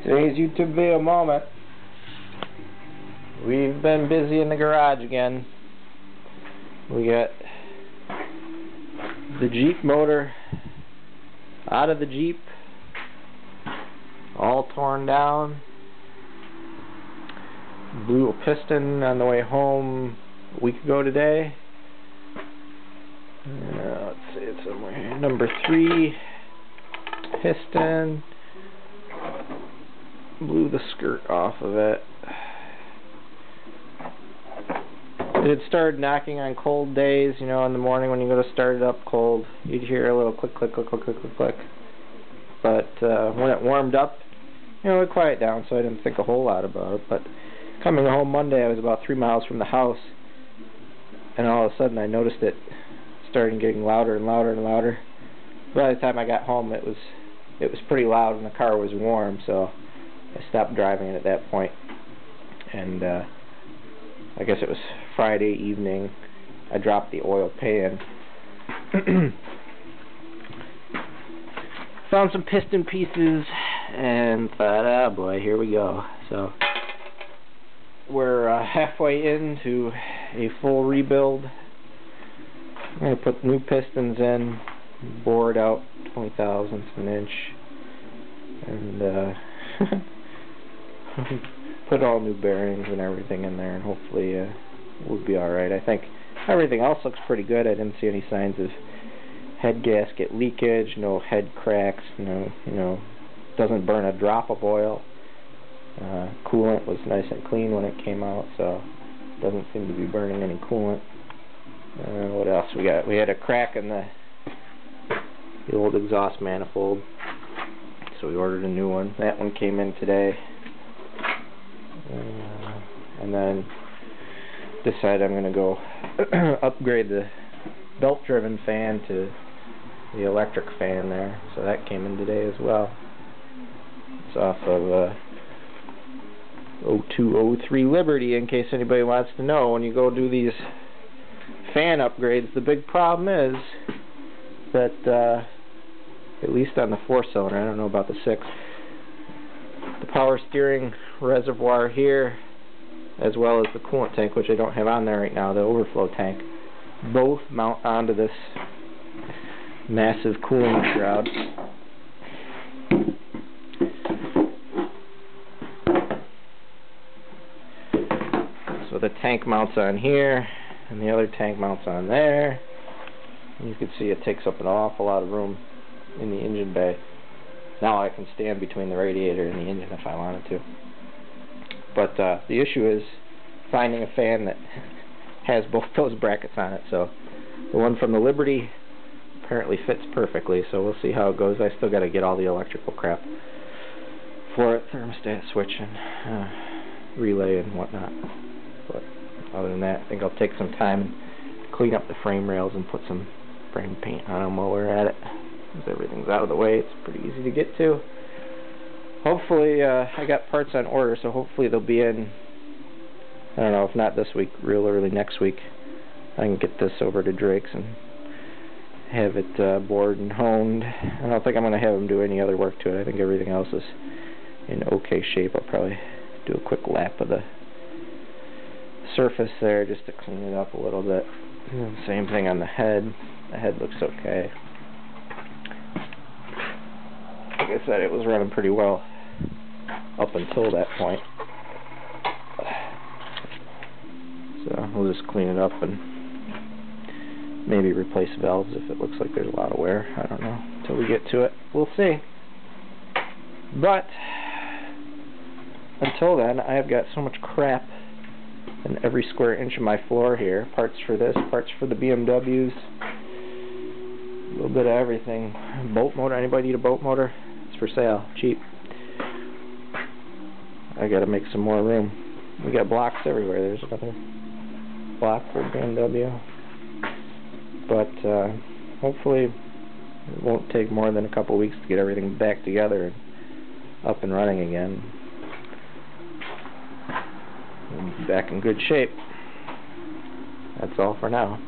Today's YouTube video moment. We've been busy in the garage again. We got the Jeep motor out of the Jeep, all torn down. Blew a piston on the way home a week ago today. Let's see, it's somewhere here. Number 3 piston. Blew the skirt off of it. It had started knocking on cold days, you know, in the morning when you go to start it up cold. You'd hear a little click, click, click, click, click, click, click. But when it warmed up, you know, it quieted down, so I didn't think a whole lot about it. But coming home Monday, I was about 3 miles from the house, and all of a sudden I noticed it starting getting louder and louder and louder. By the time I got home, it was pretty loud, and the car was warm, so I stopped driving it at that point. And I guess it was Friday evening. I dropped the oil pan. Found some piston pieces and thought, oh boy, here we go. So we're halfway into a full rebuild. I'm going to put new pistons in, bored out 20 thousandths of an inch, and put all new bearings and everything in there, and hopefully we'll be alright. I think everything else looks pretty good. I didn't see any signs of head gasket leakage, no head cracks, no, doesn't burn a drop of oil. Coolant was nice and clean when it came out, so doesn't seem to be burning any coolant. What else we got? We had a crack in the old exhaust manifold, so we ordered a new one. That one came in today. And then decided I'm going to go upgrade the belt-driven fan to the electric fan there. So that came in today as well. It's off of 0203 Liberty, in case anybody wants to know. When you go do these fan upgrades, the big problem is that at least on the 4-cylinder, I don't know about the 6, the power steering reservoir here, as well as the coolant tank, which I don't have on there right now, the overflow tank, both mount onto this massive cooling shroud. So the tank mounts on here, and the other tank mounts on there. And you can see it takes up an awful lot of room in the engine bay. Now I can stand between the radiator and the engine if I wanted to. But the issue is finding a fan that has both those brackets on it. So the one from the Liberty apparently fits perfectly, so we'll see how it goes. I still got to get all the electrical crap for it, thermostat switch and relay and whatnot. But other than that, I think I'll take some time and clean up the frame rails and put some frame paint on them while we're at it. Because everything's out of the way, it's pretty easy to get to. Hopefully, I got parts on order, so hopefully they'll be in, I don't know, if not this week, real early next week. I can get this over to Drake's and have it bored and honed. I don't think I'm going to have them do any other work to it. I think everything else is in okay shape. I'll probably do a quick lap of the surface there just to clean it up a little bit. Same thing on the head. The head looks okay. Like I said, it was running pretty well up until that point. So we'll just clean it up and maybe replace valves if it looks like there's a lot of wear. I don't know. Until we get to it, we'll see. But until then, I have got so much crap in every square inch of my floor here. Parts for this, parts for the BMWs, a little bit of everything. Boat motor. Anybody need a boat motor? It's for sale, cheap. I gotta make some more room. We got blocks everywhere. There's another block for BMW. But hopefully it won't take more than a couple weeks to get everything back together and up and running again. We'll be back in good shape. That's all for now.